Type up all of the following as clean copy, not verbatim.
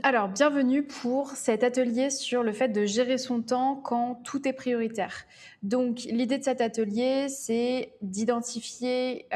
Alors, bienvenue pour cet atelier sur le fait de gérer son temps quand tout est prioritaire. Donc, l'idée de cet atelier, c'est d'identifier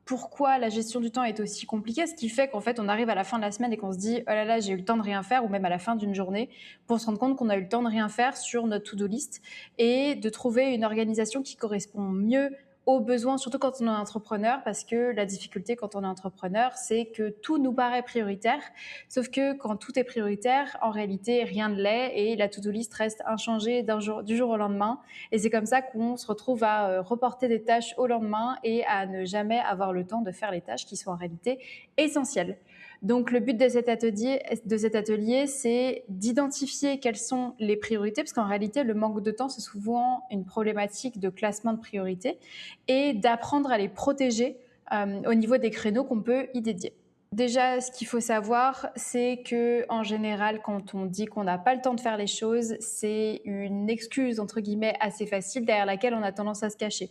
pourquoi la gestion du temps est aussi compliquée, ce qui fait qu'en fait, on arrive à la fin de la semaine et qu'on se dit oh là là, j'ai eu le temps de rien faire, ou même à la fin d'une journée, pour se rendre compte qu'on a eu le temps de rien faire sur notre to-do list et de trouver une organisation qui correspond mieux aux besoins, surtout quand on est entrepreneur, parce que la difficulté quand on est entrepreneur, c'est que tout nous paraît prioritaire. Sauf que quand tout est prioritaire, en réalité, rien ne l'est et la to-do list reste inchangée du jour au lendemain. Et c'est comme ça qu'on se retrouve à reporter des tâches au lendemain et à ne jamais avoir le temps de faire les tâches qui sont en réalité essentielles. Donc le but de cet atelier, c'est d'identifier quelles sont les priorités, parce qu'en réalité, le manque de temps, c'est souvent une problématique de classement de priorités, et d'apprendre à les protéger au niveau des créneaux qu'on peut y dédier. Déjà, ce qu'il faut savoir, c'est que en général, quand on dit qu'on n'a pas le temps de faire les choses, c'est une excuse entre guillemets assez facile derrière laquelle on a tendance à se cacher.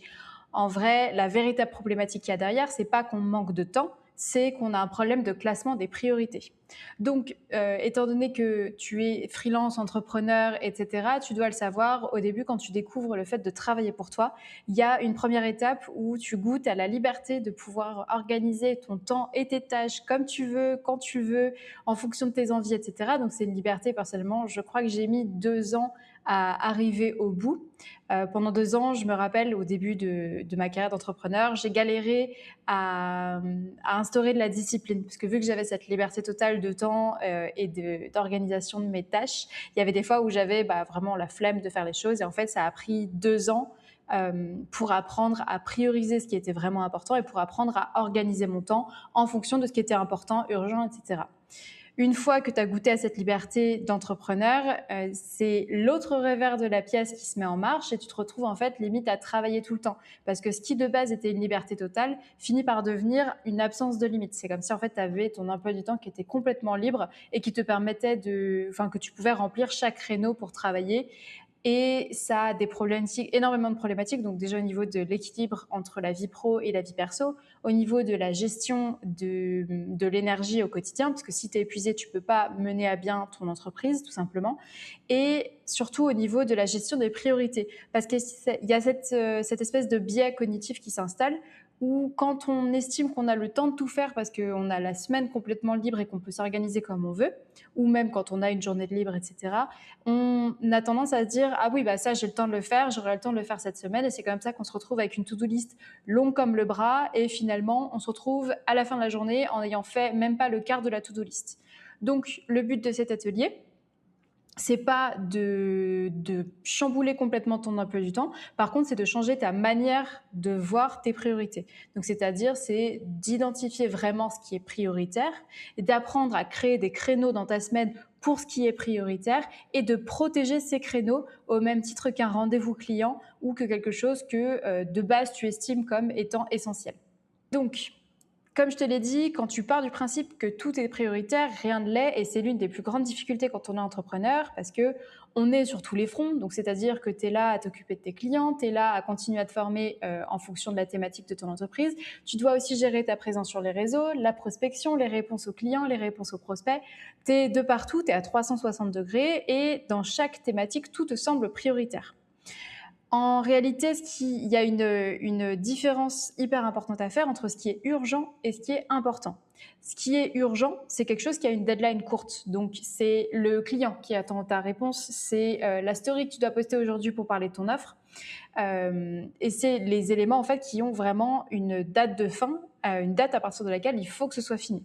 En vrai, la véritable problématique qu'il y a derrière, c'est pas qu'on manque de temps, c'est qu'on a un problème de classement des priorités. Donc, étant donné que tu es freelance, entrepreneur, etc., tu dois le savoir, au début, quand tu découvres le fait de travailler pour toi, il y a une première étape où tu goûtes à la liberté de pouvoir organiser ton temps et tes tâches comme tu veux, quand tu veux, en fonction de tes envies, etc. Donc, c'est une liberté, personnellement, je crois que j'ai mis 2 ans à arriver au bout. Pendant 2 ans, je me rappelle, au début de ma carrière d'entrepreneur, j'ai galéré à instaurer de la discipline. Parce que vu que j'avais cette liberté totale de temps et d'organisation de mes tâches, il y avait des fois où j'avais vraiment la flemme de faire les choses. Et en fait, ça a pris 2 ans pour apprendre à prioriser ce qui était vraiment important et pour apprendre à organiser mon temps en fonction de ce qui était important, urgent, etc. Une fois que tu as goûté à cette liberté d'entrepreneur, c'est l'autre revers de la pièce qui se met en marche et tu te retrouves en fait limite à travailler tout le temps. Parce que ce qui de base était une liberté totale finit par devenir une absence de limite. C'est comme si en fait tu avais ton emploi du temps qui était complètement libre et qui te permettait que tu pouvais remplir chaque créneau pour travailler. Et ça a énormément de problématiques. Donc déjà au niveau de l'équilibre entre la vie pro et la vie perso, au niveau de la gestion de l'énergie au quotidien, parce que si tu es épuisé, tu peux pas mener à bien ton entreprise, tout simplement. Et surtout au niveau de la gestion des priorités. Parce qu'il y a cette espèce de biais cognitif qui s'installe où quand on estime qu'on a le temps de tout faire parce qu'on a la semaine complètement libre et qu'on peut s'organiser comme on veut, ou même quand on a une journée de libre, etc., on a tendance à se dire ah oui, ça j'ai le temps de le faire, j'aurai le temps de le faire cette semaine, et c'est comme ça qu'on se retrouve avec une to-do list longue comme le bras et finalement on se retrouve à la fin de la journée en n'ayant fait même pas le quart de la to-do list. Donc le but de cet atelier, c'est pas de chambouler complètement ton emploi du temps. Par contre, c'est de changer ta manière de voir tes priorités. Donc, c'est-à-dire, c'est d'identifier vraiment ce qui est prioritaire et d'apprendre à créer des créneaux dans ta semaine pour ce qui est prioritaire et de protéger ces créneaux au même titre qu'un rendez-vous client ou que quelque chose que de base tu estimes comme étant essentiel. Donc, comme je te l'ai dit, quand tu pars du principe que tout est prioritaire, rien ne l'est, et c'est l'une des plus grandes difficultés quand on est entrepreneur, parce que on est sur tous les fronts, donc c'est-à-dire que tu es là à t'occuper de tes clients, tu es là à continuer à te former en fonction de la thématique de ton entreprise, tu dois aussi gérer ta présence sur les réseaux, la prospection, les réponses aux clients, les réponses aux prospects, tu es de partout, tu es à 360 degrés, et dans chaque thématique, tout te semble prioritaire. En réalité, il y a une différence hyper importante à faire entre ce qui est urgent et ce qui est important. Ce qui est urgent, c'est quelque chose qui a une deadline courte. Donc, c'est le client qui attend ta réponse. C'est la story que tu dois poster aujourd'hui pour parler de ton offre. Et c'est les éléments en fait qui ont vraiment une date de fin, une date à partir de laquelle il faut que ce soit fini.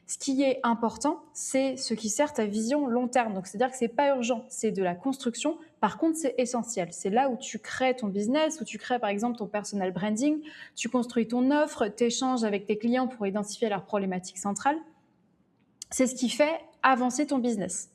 Ce qui est important, c'est ce qui sert ta vision long terme. Donc, c'est-à-dire que c'est pas urgent, c'est de la construction. Par contre, c'est essentiel. C'est là où tu crées ton business, où tu crées par exemple ton personal branding, tu construis ton offre, tu échanges avec tes clients pour identifier leurs problématiques centrales. C'est ce qui fait avancer ton business.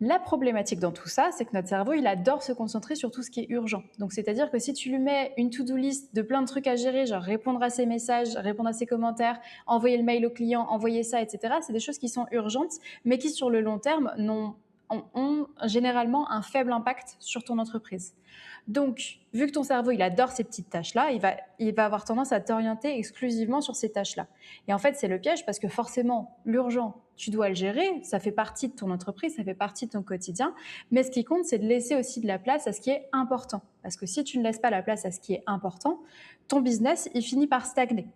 La problématique dans tout ça, c'est que notre cerveau, il adore se concentrer sur tout ce qui est urgent. Donc, c'est-à-dire que si tu lui mets une to-do list de plein de trucs à gérer, genre répondre à ses messages, répondre à ses commentaires, envoyer le mail au client, envoyer ça, etc., c'est des choses qui sont urgentes, mais qui, sur le long terme, n'ont ont généralement un faible impact sur ton entreprise. Donc, vu que ton cerveau, il adore ces petites tâches-là, il va avoir tendance à t'orienter exclusivement sur ces tâches-là. Et en fait, c'est le piège parce que forcément, l'urgent, tu dois le gérer, ça fait partie de ton entreprise, ça fait partie de ton quotidien. Mais ce qui compte, c'est de laisser aussi de la place à ce qui est important. Parce que si tu ne laisses pas la place à ce qui est important, ton business, il finit par stagner.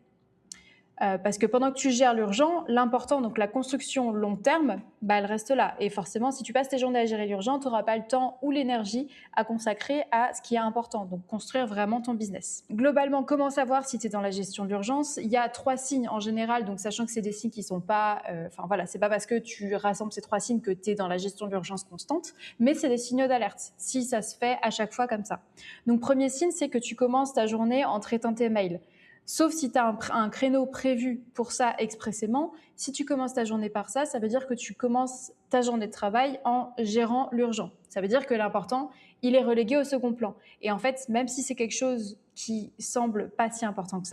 Parce que pendant que tu gères l'urgent, l'important, donc la construction long terme, elle reste là. Et forcément, si tu passes tes journées à gérer l'urgent, tu n'auras pas le temps ou l'énergie à consacrer à ce qui est important, donc construire vraiment ton business. Globalement, comment savoir si tu es dans la gestion de l'urgence? Il y a 3 signes en général, donc sachant que c'est des signes qui sont pas... c'est pas parce que tu rassembles ces 3 signes que tu es dans la gestion de l'urgence constante, mais c'est des signaux d'alerte, si ça se fait à chaque fois comme ça. Donc premier signe, c'est que tu commences ta journée en traitant tes mails. Sauf si tu as un créneau prévu pour ça expressément. Si tu commences ta journée par ça, ça veut dire que tu commences ta journée de travail en gérant l'urgent. Ça veut dire que l'important, il est relégué au second plan. Et en fait, même si c'est quelque chose qui semble pas si important que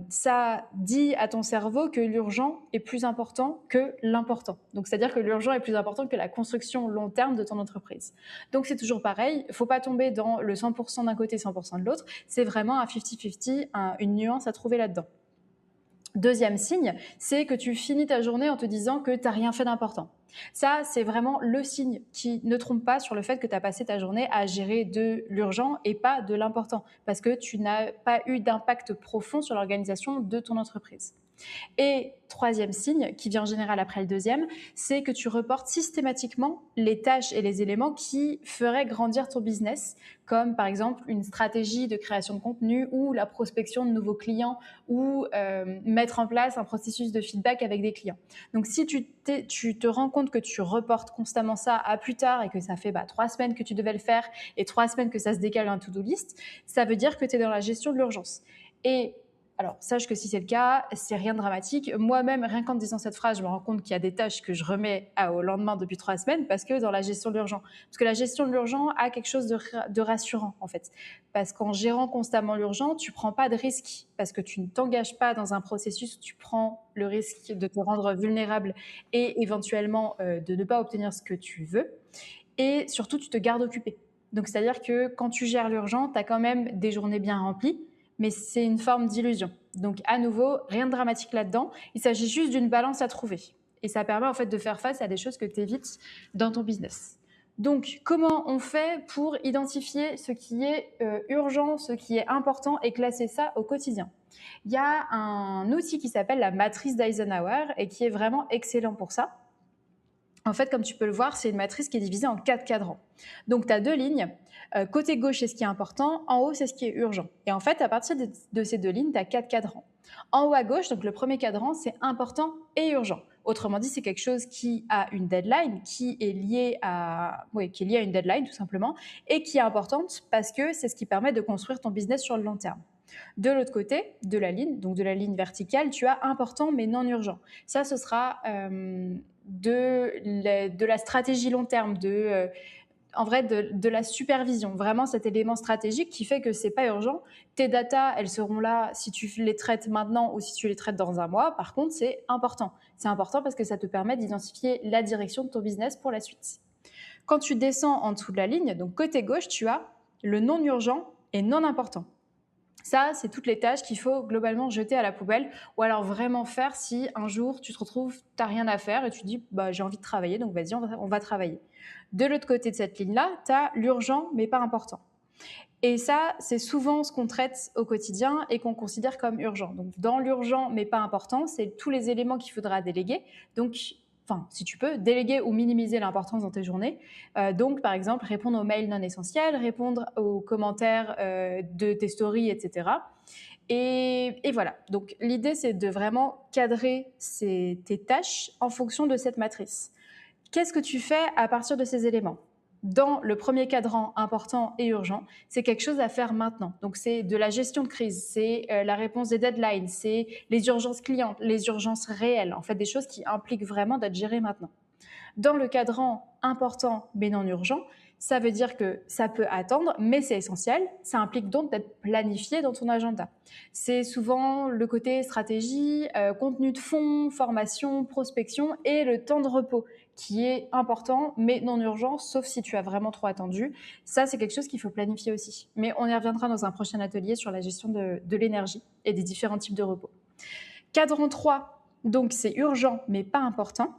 ça dit à ton cerveau que l'urgent est plus important que l'important. Donc, c'est-à-dire que l'urgent est plus important que la construction long terme de ton entreprise. Donc, c'est toujours pareil. Il ne faut pas tomber dans le 100% d'un côté, 100% de l'autre. C'est vraiment un 50-50, une nuance à trouver là-dedans. Deuxième signe, c'est que tu finis ta journée en te disant que tu n'as rien fait d'important. Ça, c'est vraiment le signe qui ne trompe pas sur le fait que tu as passé ta journée à gérer de l'urgent et pas de l'important, parce que tu n'as pas eu d'impact profond sur l'organisation de ton entreprise. Et troisième signe, qui vient en général après le deuxième, c'est que tu reportes systématiquement les tâches et les éléments qui feraient grandir ton business, comme par exemple une stratégie de création de contenu ou la prospection de nouveaux clients ou mettre en place un processus de feedback avec des clients. Donc si tu te rends compte que tu reportes constamment ça à plus tard et que ça fait 3 semaines que tu devais le faire et 3 semaines que ça se décale en to-do list, ça veut dire que tu es dans la gestion de l'urgence. Et alors, sache que si c'est le cas, c'est rien de dramatique. Moi-même, rien qu'en disant cette phrase, je me rends compte qu'il y a des tâches que je remets au lendemain depuis 3 semaines parce que dans la gestion de l'urgent. Parce que la gestion de l'urgent a quelque chose de rassurant, en fait. Parce qu'en gérant constamment l'urgent, tu ne prends pas de risque parce que tu ne t'engages pas dans un processus où tu prends le risque de te rendre vulnérable et éventuellement de ne pas obtenir ce que tu veux. Et surtout, tu te gardes occupé. Donc, c'est-à-dire que quand tu gères l'urgent, tu as quand même des journées bien remplies, mais c'est une forme d'illusion. Donc, à nouveau, rien de dramatique là-dedans. Il s'agit juste d'une balance à trouver. Et ça permet en fait de faire face à des choses que tu évites dans ton business. Donc, comment on fait pour identifier ce qui est urgent, ce qui est important et classer ça au quotidien? Il y a un outil qui s'appelle la matrice d'Eisenhower et qui est vraiment excellent pour ça. En fait, comme tu peux le voir, c'est une matrice qui est divisée en 4 cadrans. Donc, tu as 2 lignes. Côté gauche, c'est ce qui est important. En haut, c'est ce qui est urgent. Et en fait, à partir de ces 2 lignes, tu as 4 cadrans. En haut à gauche, donc le premier cadran, c'est important et urgent. Autrement dit, c'est quelque chose qui a une deadline, qui est lié à une deadline tout simplement, et qui est importante parce que c'est ce qui permet de construire ton business sur le long terme. De l'autre côté de la ligne, donc de la ligne verticale, tu as important mais non urgent. Ça, ce sera de la stratégie long terme, en vrai, de la supervision, vraiment cet élément stratégique qui fait que c'est pas urgent. Tes datas, elles seront là si tu les traites maintenant ou si tu les traites dans un mois. Par contre, c'est important. C'est important parce que ça te permet d'identifier la direction de ton business pour la suite. Quand tu descends en dessous de la ligne, donc côté gauche, tu as le non urgent et non important. Ça, c'est toutes les tâches qu'il faut globalement jeter à la poubelle ou alors vraiment faire si un jour tu te retrouves, tu n'as rien à faire et tu te dis j'ai envie de travailler, donc vas-y, on va travailler. De l'autre côté de cette ligne-là, tu as l'urgent mais pas important. Et ça, c'est souvent ce qu'on traite au quotidien et qu'on considère comme urgent. Donc, dans l'urgent mais pas important, c'est tous les éléments qu'il faudra déléguer. Donc, si tu peux, déléguer ou minimiser l'importance dans tes journées. Donc, par exemple, répondre aux mails non essentiels, répondre aux commentaires de tes stories, etc. Et voilà. Donc, l'idée, c'est de vraiment cadrer tes tâches en fonction de cette matrice. Qu'est-ce que tu fais à partir de ces éléments ? Dans le premier cadran important et urgent, c'est quelque chose à faire maintenant. Donc, c'est de la gestion de crise, c'est la réponse des deadlines, c'est les urgences clientes, les urgences réelles, en fait, des choses qui impliquent vraiment d'être gérées maintenant. Dans le cadran important mais non urgent, ça veut dire que ça peut attendre, mais c'est essentiel. Ça implique donc d'être planifié dans ton agenda. C'est souvent le côté stratégie, contenu de fond, formation, prospection et le temps de repos qui est important, mais non urgent, sauf si tu as vraiment trop attendu. Ça, c'est quelque chose qu'il faut planifier aussi. Mais on y reviendra dans un prochain atelier sur la gestion de l'énergie et des différents types de repos. Cadran 3, donc c'est urgent, mais pas important.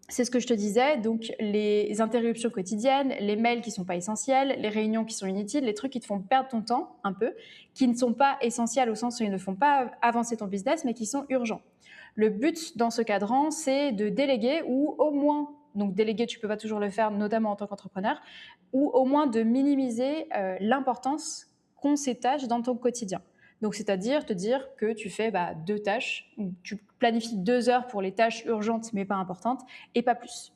C'est ce que je te disais, donc les interruptions quotidiennes, les mails qui ne sont pas essentiels, les réunions qui sont inutiles, les trucs qui te font perdre ton temps un peu, qui ne sont pas essentiels au sens où ils ne font pas avancer ton business, mais qui sont urgents. Le but dans ce cadran, c'est de déléguer ou au moins, donc déléguer, tu ne peux pas toujours le faire, notamment en tant qu'entrepreneur, ou au moins de minimiser l'importance qu'ont ces tâches dans ton quotidien. Donc, c'est-à-dire te dire que tu fais 2 tâches, tu planifies 2 heures pour les tâches urgentes mais pas importantes et pas plus.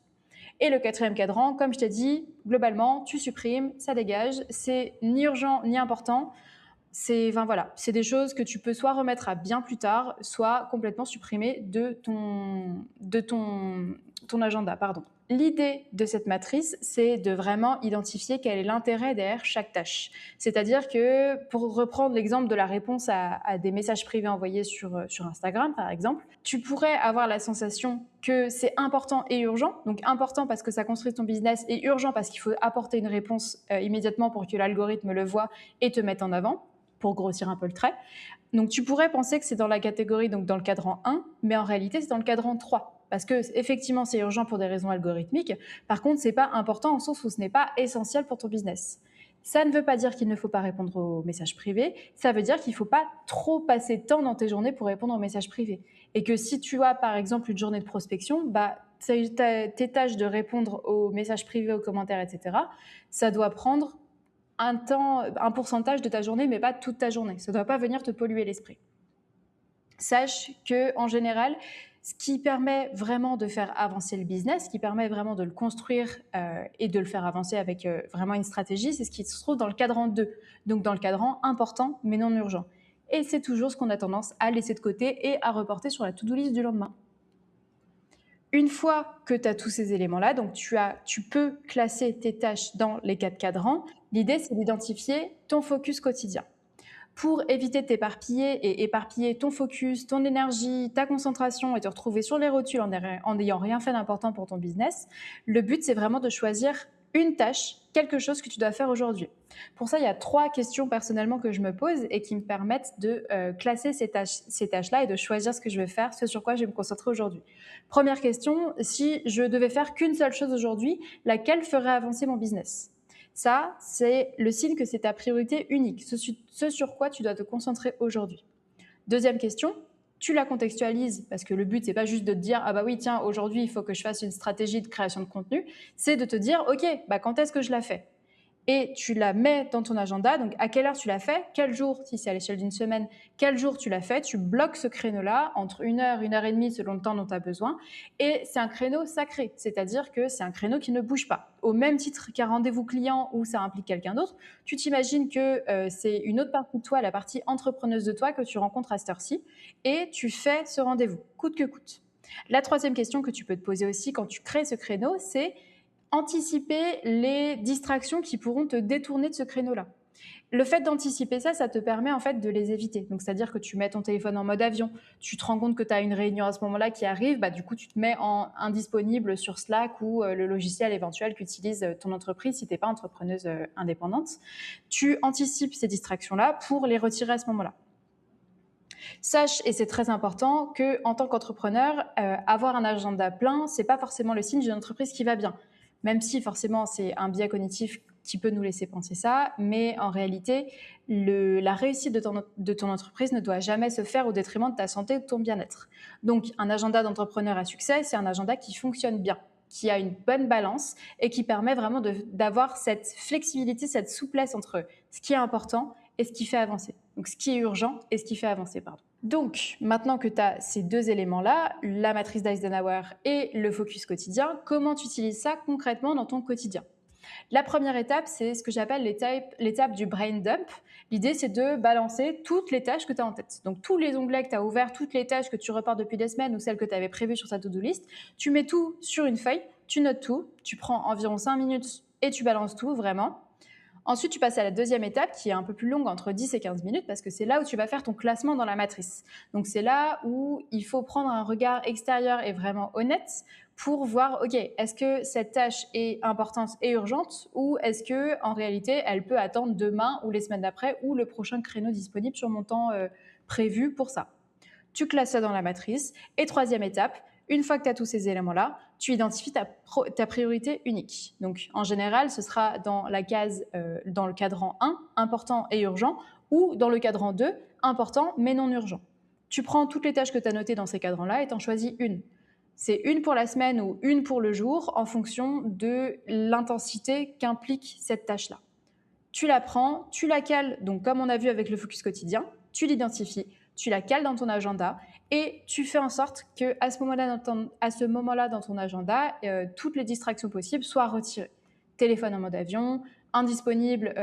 Et le 4e cadran, comme je t'ai dit, globalement, tu supprimes, ça dégage, c'est ni urgent ni important. C'est des choses que tu peux soit remettre à bien plus tard, soit complètement supprimer de ton agenda. L'idée de cette matrice, c'est de vraiment identifier quel est l'intérêt derrière chaque tâche. C'est-à-dire que, pour reprendre l'exemple de la réponse à des messages privés envoyés sur Instagram, par exemple, tu pourrais avoir la sensation que c'est important et urgent. Donc important parce que ça construit ton business et urgent parce qu'il faut apporter une réponse immédiatement pour que l'algorithme le voit et te mette en avant, pour grossir un peu le trait. Donc tu pourrais penser que c'est dans la catégorie, donc dans le cadran 1, mais en réalité c'est dans le cadran 3. Parce que effectivement c'est urgent pour des raisons algorithmiques. Par contre, c'est pas important au sens où ce n'est pas essentiel pour ton business. Ça ne veut pas dire qu'il ne faut pas répondre aux messages privés. Ça veut dire qu'il ne faut pas trop passer de temps dans tes journées pour répondre aux messages privés. Et que si tu as par exemple une journée de prospection, tes tâches de répondre aux messages privés, aux commentaires, etc., ça doit prendre un pourcentage de ta journée, mais pas toute ta journée. Ça ne doit pas venir te polluer l'esprit. Sache qu'en général, ce qui permet vraiment de faire avancer le business, ce qui permet vraiment de le construire et de le faire avancer avec vraiment une stratégie, c'est ce qui se trouve dans le cadran 2, donc dans le cadran important mais non urgent. Et c'est toujours ce qu'on a tendance à laisser de côté et à reporter sur la to-do list du lendemain. Une fois que tu as tous ces éléments-là, donc tu peux classer tes tâches dans les 4 cadrans. L'idée, c'est d'identifier ton focus quotidien. Pour éviter de t'éparpiller et éparpiller ton focus, ton énergie, ta concentration et te retrouver sur les rotules en n'ayant rien fait d'important pour ton business, le but, c'est vraiment de choisir une tâche, quelque chose que tu dois faire aujourd'hui. Pour ça, il y a 3 questions personnellement que je me pose et qui me permettent de classer ces tâches-là et de choisir ce que je vais faire, ce sur quoi je vais me concentrer aujourd'hui. Première question, si je devais faire qu'une seule chose aujourd'hui, laquelle ferait avancer mon business ? Ça, c'est le signe que c'est ta priorité unique, ce sur quoi tu dois te concentrer aujourd'hui. Deuxième question, tu la contextualises parce que le but, c'est pas juste de te dire « Ah bah oui, tiens, aujourd'hui, il faut que je fasse une stratégie de création de contenu », c'est de te dire « Ok, quand est-ce que je la fais ?» Et tu la mets dans ton agenda, donc à quelle heure tu l'as fait, quel jour, si c'est à l'échelle d'une semaine, quel jour tu l'as fait, tu bloques ce créneau-là entre 1 heure, 1 heure et demie selon le temps dont tu as besoin, et c'est un créneau sacré, c'est-à-dire que c'est un créneau qui ne bouge pas. Au même titre qu'un rendez-vous client où ça implique quelqu'un d'autre, tu t'imagines que c'est une autre partie de toi, la partie entrepreneuse de toi que tu rencontres à cette heure-ci, et tu fais ce rendez-vous, coûte que coûte. La 3e question que tu peux te poser aussi quand tu crées ce créneau, c'est anticiper les distractions qui pourront te détourner de ce créneau-là. Le fait d'anticiper ça te permet en fait de les éviter. Donc, c'est-à-dire que tu mets ton téléphone en mode avion, tu te rends compte que tu as une réunion à ce moment-là qui arrive, du coup, tu te mets en indisponible sur Slack ou le logiciel éventuel qu'utilise ton entreprise si tu n'es pas entrepreneuse indépendante. Tu anticipes ces distractions-là pour les retirer à ce moment-là. Sache, et c'est très important, qu'en tant qu'entrepreneur, avoir un agenda plein, ce n'est pas forcément le signe d'une entreprise qui va bien. Même si forcément c'est un biais cognitif qui peut nous laisser penser ça, mais en réalité, la réussite de ton entreprise ne doit jamais se faire au détriment de ta santé et de ton bien-être. Donc un agenda d'entrepreneur à succès, c'est un agenda qui fonctionne bien, qui a une bonne balance et qui permet vraiment d'avoir cette flexibilité, cette souplesse entre ce qui est important et ce qui fait avancer. Donc ce qui est urgent et ce qui fait avancer, pardon. Donc, maintenant que tu as ces 2 éléments-là, la matrice d'Eisenhower et le focus quotidien, comment tu utilises ça concrètement dans ton quotidien ? La première étape, c'est ce que j'appelle l'étape du brain dump. L'idée, c'est de balancer toutes les tâches que tu as en tête. Donc, tous les onglets que tu as ouverts, toutes les tâches que tu reportes depuis des semaines ou celles que tu avais prévues sur ta to-do list, tu mets tout sur une feuille, tu notes tout, tu prends environ 5 minutes et tu balances tout, vraiment. Ensuite, tu passes à la 2e étape qui est un peu plus longue, entre 10 et 15 minutes, parce que c'est là où tu vas faire ton classement dans la matrice. Donc, c'est là où il faut prendre un regard extérieur et vraiment honnête pour voir, OK, est-ce que cette tâche est importante et urgente ou est-ce qu'en réalité, elle peut attendre demain ou les semaines d'après ou le prochain créneau disponible sur mon temps prévu pour ça. Tu classes ça dans la matrice. Et troisième étape, une fois que tu as tous ces éléments-là, tu identifies ta priorité unique. Donc, en général, ce sera dans la case, dans le cadran 1, important et urgent, ou dans le cadran 2, important mais non urgent. Tu prends toutes les tâches que tu as notées dans ces cadrans-là et tu en choisis une. C'est une pour la semaine ou une pour le jour en fonction de l'intensité qu'implique cette tâche-là. Tu la prends, tu la cales, donc comme on a vu avec le focus quotidien, tu l'identifies, tu la cales dans ton agenda et tu fais en sorte qu'à ce moment-là dans ton agenda, toutes les distractions possibles soient retirées. Téléphone en mode avion, indisponible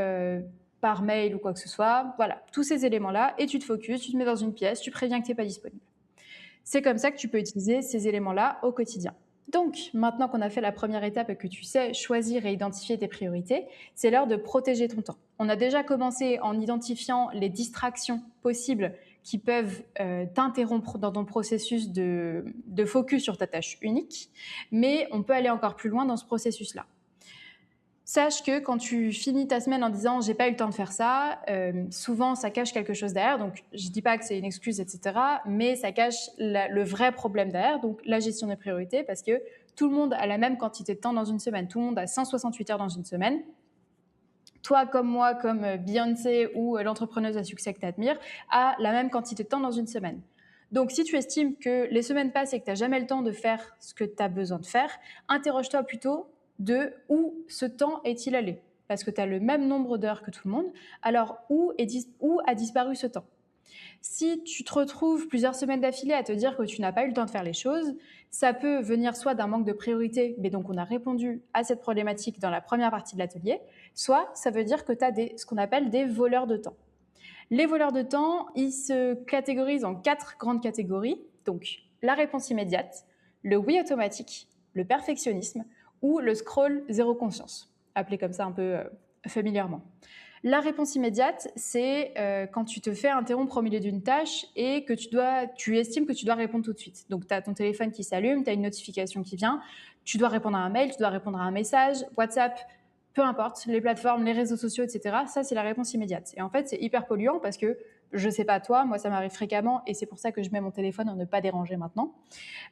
par mail ou quoi que ce soit, voilà, tous ces éléments-là, et tu te focuses, tu te mets dans une pièce, tu préviens que tu n'es pas disponible. C'est comme ça que tu peux utiliser ces éléments-là au quotidien. Donc, maintenant qu'on a fait la première étape et que tu sais choisir et identifier tes priorités, c'est l'heure de protéger ton temps. On a déjà commencé en identifiant les distractions possibles qui peuvent t'interrompre dans ton processus de focus sur ta tâche unique, mais on peut aller encore plus loin dans ce processus-là. Sache que quand tu finis ta semaine en disant j'ai pas eu le temps de faire ça, souvent ça cache quelque chose derrière. Donc je dis pas que c'est une excuse, etc. Mais ça cache le vrai problème derrière, donc la gestion des priorités, parce que tout le monde a la même quantité de temps dans une semaine. Tout le monde a 168 heures dans une semaine. Toi comme moi, comme Beyoncé ou l'entrepreneuse à succès que tu admires, a la même quantité de temps dans une semaine. Donc si tu estimes que les semaines passent et que tu n'as jamais le temps de faire ce que tu as besoin de faire, interroge-toi plutôt de où ce temps est-il allé? Parce que tu as le même nombre d'heures que tout le monde, alors où a disparu ce temps? Si tu te retrouves plusieurs semaines d'affilée à te dire que tu n'as pas eu le temps de faire les choses, ça peut venir soit d'un manque de priorité, mais donc on a répondu à cette problématique dans la première partie de l'atelier, soit ça veut dire que tu as ce qu'on appelle des voleurs de temps. Les voleurs de temps, ils se catégorisent en 4 grandes catégories. Donc, la réponse immédiate, le oui automatique, le perfectionnisme ou le scroll zéro conscience, appelé comme ça un peu familièrement. La réponse immédiate, c'est quand tu te fais interrompre au milieu d'une tâche et que tu estimes que tu dois répondre tout de suite. Donc, tu as ton téléphone qui s'allume, tu as une notification qui vient, tu dois répondre à un mail, tu dois répondre à un message, WhatsApp, peu importe, les plateformes, les réseaux sociaux, etc. Ça, c'est la réponse immédiate. Et en fait, c'est hyper polluant parce que, je sais pas toi, moi, ça m'arrive fréquemment et c'est pour ça que je mets mon téléphone à ne pas déranger maintenant.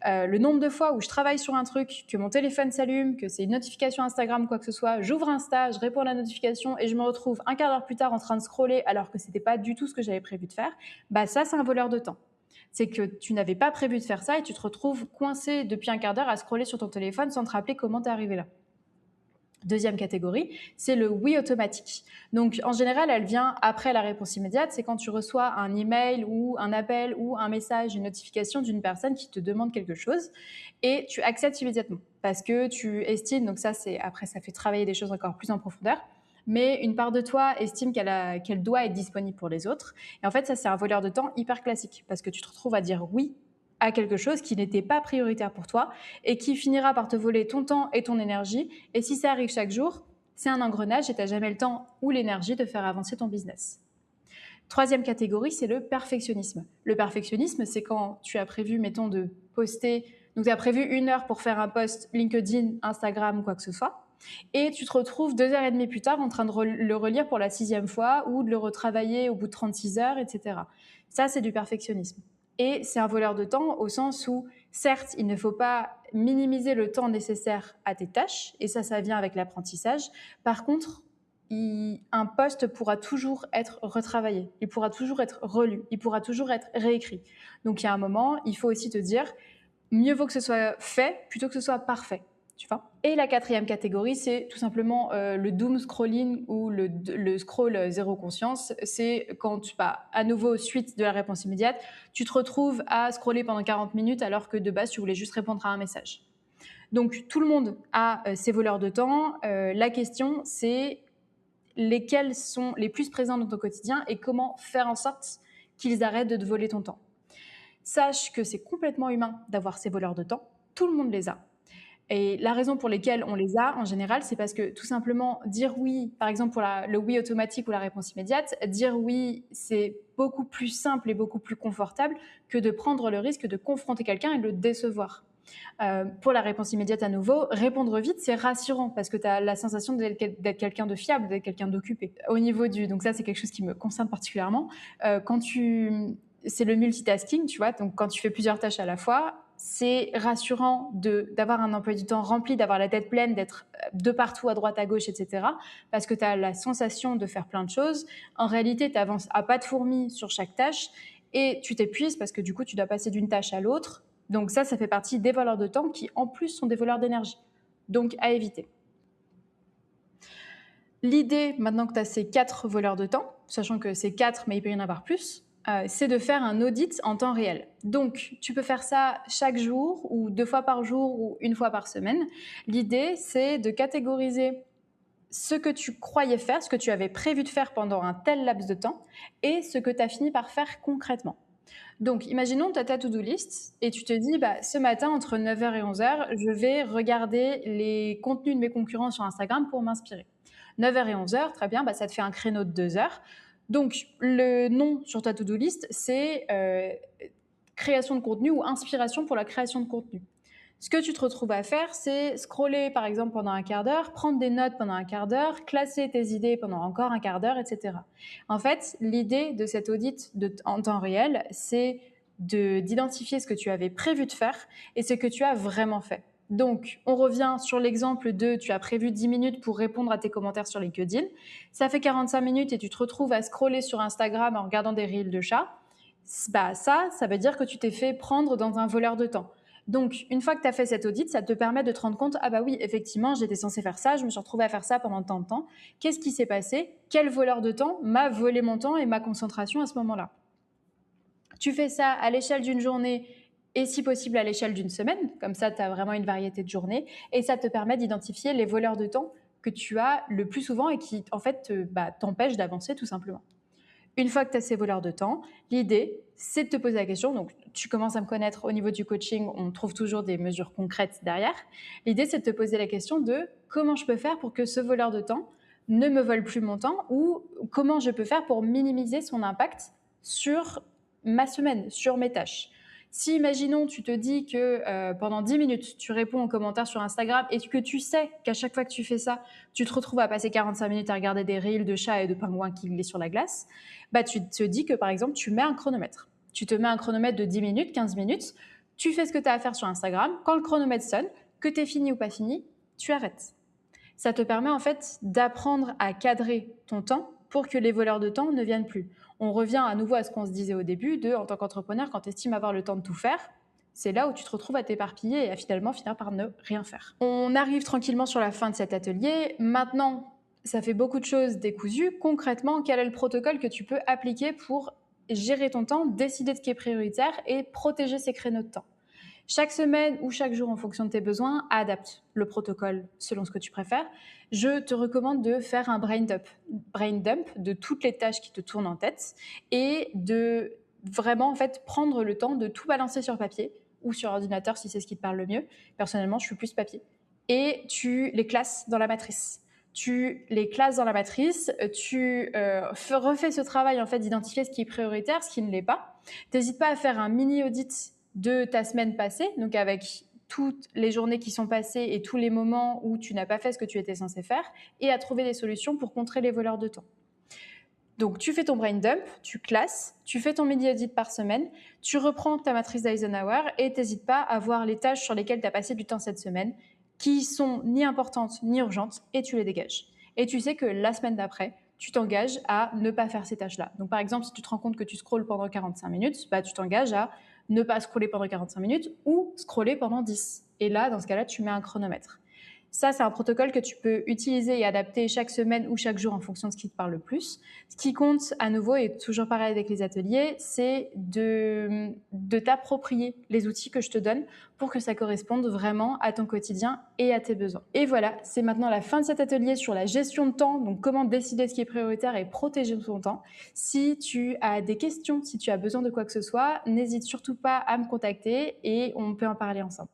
Le nombre de fois où je travaille sur un truc, que mon téléphone s'allume, que c'est une notification Instagram ou quoi que ce soit, j'ouvre Insta, je réponds à la notification et je me retrouve un quart d'heure plus tard en train de scroller alors que c'était pas du tout ce que j'avais prévu de faire, bah ça, c'est un voleur de temps. C'est que tu n'avais pas prévu de faire ça et tu te retrouves coincé depuis un quart d'heure à scroller sur ton téléphone sans te rappeler comment t'es arrivé là. Deuxième catégorie, c'est le oui automatique. Donc, en général, elle vient après la réponse immédiate. C'est quand tu reçois un email ou un appel ou un message, une notification d'une personne qui te demande quelque chose et tu acceptes immédiatement parce que tu estimes, donc ça, après, ça fait travailler des choses encore plus en profondeur, mais une part de toi estime qu'elle doit être disponible pour les autres. Et en fait, ça, c'est un voleur de temps hyper classique parce que tu te retrouves à dire oui à quelque chose qui n'était pas prioritaire pour toi et qui finira par te voler ton temps et ton énergie. Et si ça arrive chaque jour, c'est un engrenage et tu n'as jamais le temps ou l'énergie de faire avancer ton business. Troisième catégorie, c'est le perfectionnisme. Le perfectionnisme, c'est quand tu as prévu, mettons, de poster, donc tu as prévu 1 heure pour faire un post LinkedIn, Instagram ou quoi que ce soit, et tu te retrouves 2h30 plus tard en train de le relire pour la 6e fois ou de le retravailler au bout de 36 heures, etc. Ça, c'est du perfectionnisme. Et c'est un voleur de temps au sens où, certes, il ne faut pas minimiser le temps nécessaire à tes tâches, et ça vient avec l'apprentissage. Par contre, un poste pourra toujours être retravaillé, il pourra toujours être relu, il pourra toujours être réécrit. Donc, il y a un moment, il faut aussi te dire, mieux vaut que ce soit fait plutôt que ce soit parfait. Tu vois. Et la 4e catégorie, c'est tout simplement le doom scrolling ou le scroll zéro conscience. C'est quand, à nouveau, suite de la réponse immédiate, tu te retrouves à scroller pendant 40 minutes alors que de base, tu voulais juste répondre à un message. Donc, tout le monde a ces voleurs de temps. La question, c'est lesquels sont les plus présents dans ton quotidien et comment faire en sorte qu'ils arrêtent de te voler ton temps. Sache que c'est complètement humain d'avoir ces voleurs de temps. Tout le monde les a. Et la raison pour laquelle on les a, en général, c'est parce que tout simplement dire oui, par exemple pour le oui automatique ou la réponse immédiate, dire oui, c'est beaucoup plus simple et beaucoup plus confortable que de prendre le risque de confronter quelqu'un et de le décevoir. Pour la réponse immédiate à nouveau, répondre vite, c'est rassurant parce que tu as la sensation d'être quelqu'un de fiable, d'être quelqu'un d'occupé. Au niveau donc ça, c'est quelque chose qui me concerne particulièrement. C'est le multitasking, tu vois, donc quand tu fais plusieurs tâches à la fois, c'est rassurant d'avoir un emploi du temps rempli, d'avoir la tête pleine, d'être de partout, à droite, à gauche, etc. Parce que tu as la sensation de faire plein de choses. En réalité, tu avances à pas de fourmi sur chaque tâche et tu t'épuises parce que du coup, tu dois passer d'une tâche à l'autre. Donc ça fait partie des voleurs de temps qui, en plus, sont des voleurs d'énergie. Donc, à éviter. L'idée, maintenant que tu as ces 4 voleurs de temps, sachant que c'est 4, mais il peut y en avoir plus, c'est de faire un audit en temps réel. Donc, tu peux faire ça chaque jour, ou 2 fois par jour, ou 1 fois par semaine. L'idée, c'est de catégoriser ce que tu croyais faire, ce que tu avais prévu de faire pendant un tel laps de temps, et ce que tu as fini par faire concrètement. Donc, imaginons tu as ta to-do list et tu te dis, ce matin, entre 9h et 11h, je vais regarder les contenus de mes concurrents sur Instagram pour m'inspirer. 9h et 11h, très bien, ça te fait un créneau de 2 heures. Donc, le nom sur ta to-do list, c'est création de contenu ou inspiration pour la création de contenu. Ce que tu te retrouves à faire, c'est scroller par exemple pendant un quart d'heure, prendre des notes pendant un quart d'heure, classer tes idées pendant encore un quart d'heure, etc. En fait, l'idée de cet audit en temps réel, c'est d'identifier ce que tu avais prévu de faire et ce que tu as vraiment fait. Donc, on revient sur l'exemple de tu as prévu 10 minutes pour répondre à tes commentaires sur LinkedIn. Ça fait 45 minutes et tu te retrouves à scroller sur Instagram en regardant des reels de chats. Ça veut dire que tu t'es fait prendre dans un voleur de temps. Donc, une fois que tu as fait cet audit, ça te permet de te rendre compte, ah bah oui, effectivement, j'étais censé faire ça, je me suis retrouvée à faire ça pendant tant de temps. Qu'est-ce qui s'est passé? Quel voleur de temps m'a volé mon temps et ma concentration à ce moment-là? Tu fais ça à l'échelle d'une journée et si possible à l'échelle d'une semaine. Comme ça, tu as vraiment une variété de journées et ça te permet d'identifier les voleurs de temps que tu as le plus souvent et qui, en fait, t'empêchent d'avancer tout simplement. Une fois que tu as ces voleurs de temps, l'idée, c'est de te poser la question. Donc, tu commences à me connaître au niveau du coaching, on trouve toujours des mesures concrètes derrière. L'idée, c'est de te poser la question de comment je peux faire pour que ce voleur de temps ne me vole plus mon temps ou comment je peux faire pour minimiser son impact sur ma semaine, sur mes tâches. Si, imaginons, tu te dis que pendant 10 minutes, tu réponds aux commentaires sur Instagram et que tu sais qu'à chaque fois que tu fais ça, tu te retrouves à passer 45 minutes à regarder des reels de chats et de pingouins qui glissent sur la glace, tu te dis que, par exemple, tu mets un chronomètre. Tu te mets un chronomètre de 10 minutes, 15 minutes, tu fais ce que tu as à faire sur Instagram. Quand le chronomètre sonne, que tu es fini ou pas fini, tu arrêtes. Ça te permet en fait d'apprendre à cadrer ton temps pour que les voleurs de temps ne viennent plus. On revient à nouveau à ce qu'on se disait au début en tant qu'entrepreneur, quand tu estimes avoir le temps de tout faire, c'est là où tu te retrouves à t'éparpiller et à finalement finir par ne rien faire. On arrive tranquillement sur la fin de cet atelier. Maintenant, ça fait beaucoup de choses décousues. Concrètement, quel est le protocole que tu peux appliquer pour gérer ton temps, décider de ce qui est prioritaire et protéger ces créneaux de temps? Chaque semaine ou chaque jour, en fonction de tes besoins, adapte le protocole selon ce que tu préfères. Je te recommande de faire un brain dump de toutes les tâches qui te tournent en tête et de vraiment en fait prendre le temps de tout balancer sur papier ou sur ordinateur si c'est ce qui te parle le mieux. Personnellement, je suis plus papier. Et tu les classes dans la matrice. Tu les classes dans la matrice, tu refais ce travail en fait d'identifier ce qui est prioritaire, ce qui ne l'est pas. N'hésite pas à faire un mini audit de ta semaine passée, donc avec toutes les journées qui sont passées et tous les moments où tu n'as pas fait ce que tu étais censé faire, et à trouver des solutions pour contrer les voleurs de temps. Donc, tu fais ton brain dump, tu classes, tu fais ton mini audit par semaine, tu reprends ta matrice d'Eisenhower et n'hésites pas à voir les tâches sur lesquelles tu as passé du temps cette semaine, qui sont ni importantes ni urgentes, et tu les dégages. Et tu sais que la semaine d'après, tu t'engages à ne pas faire ces tâches-là. Donc, par exemple, si tu te rends compte que tu scrolles pendant 45 minutes, tu t'engages à ne pas scroller pendant 45 minutes ou scroller pendant 10. Et là, dans ce cas-là, tu mets un chronomètre. Ça, c'est un protocole que tu peux utiliser et adapter chaque semaine ou chaque jour en fonction de ce qui te parle le plus. Ce qui compte à nouveau, et toujours pareil avec les ateliers, c'est de t'approprier les outils que je te donne pour que ça corresponde vraiment à ton quotidien et à tes besoins. Et voilà, c'est maintenant la fin de cet atelier sur la gestion de temps, donc comment décider ce qui est prioritaire et protéger ton temps. Si tu as des questions, si tu as besoin de quoi que ce soit, n'hésite surtout pas à me contacter et on peut en parler ensemble.